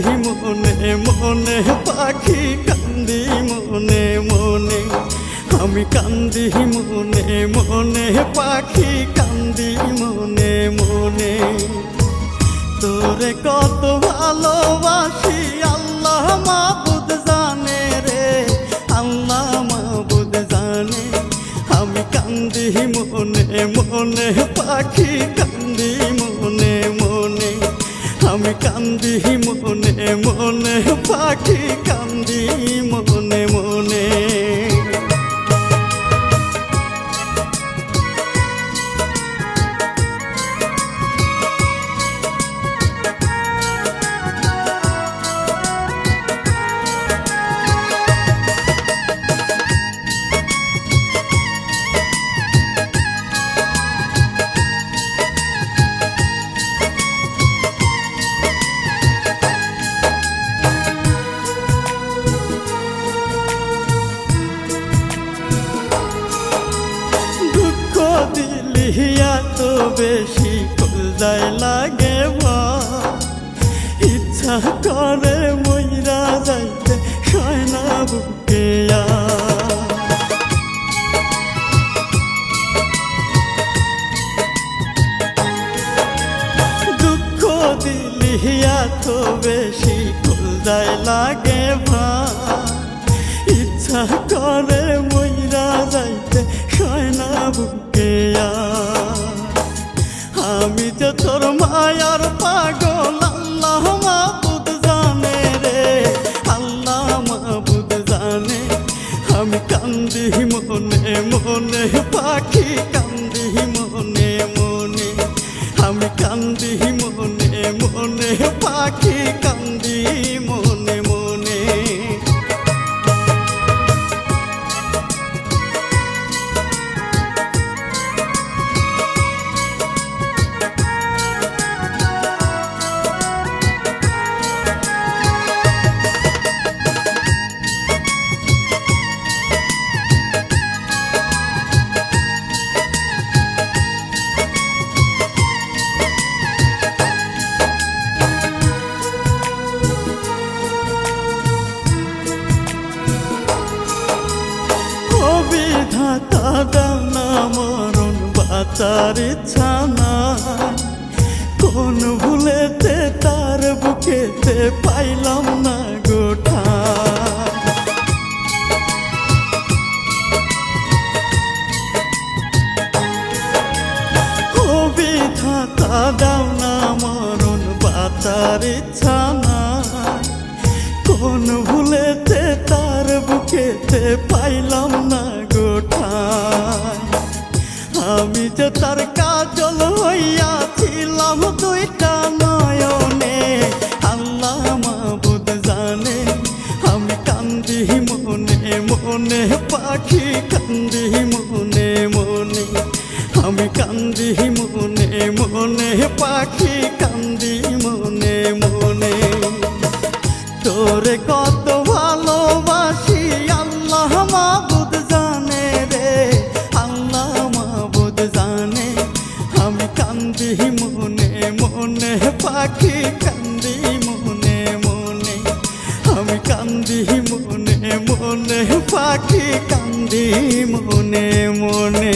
মনে মনে পাখি কান্দি মনে মনে আমি কান্দি মনে মনে পাখি কান্দি মনে মনে তোরে কত ভালোবাসি আল্লাহ মাবুদ জানে রে আল্লাহ মাবুদ জানে আমি কান্দি মনে মনে পাখি কান্দি মনে মনে আমি কান্দি মনে মনে পাখি কান্দি মনে মনে দিলিয়া তো বেশি কলজায় লাগে ইচ্ছা করে মইরা যাইতে সয়না বুকে দুঃখ দিলিয়া তো বেশি কলজায় লাগে ইচ্ছা করে মইরা যাইতে সয়না বুকে আমি যে তোর মায়ার পাগল আল্লাহ মাবুদ জানে রে আল্লাহ মাবুদ জানে আমি কান্দি মনে মনে পাখি কান্দি মনে মনে আমি কান্দি মনে মনে পাখি কান্দি মনে মনে বিধাতা দানা মরণ বাঁচার ইচ্ছা নাই কোন ভুলেতে তার বুকেতে পাইলাম না গোটা ও বিধাতা দানা মরণ বাঁচার ইচ্ছা নাই কোন ভুলেতে তার বুকেতে পাইলাম না গোঠায় আমি যে তার কাজল হইয়াছিলাম দুইটা নয়নে আল্লাহ মাবুদ জানে আমি কান্দি মনে মনে পাখি কান্দি মনে মনে আমি কান্দি মনে মনে পাখি কান্দি মনে মনে তোরে কত ভালোবাসি আল্লাহ মাবুদ জানে রে আল্লাহ মাবুদ জানে আমি কান্দি মনে মনে পাখি কান্দি মনে মনে আমি কান্দি মনে মনে পাখি কান্দি মনে মনে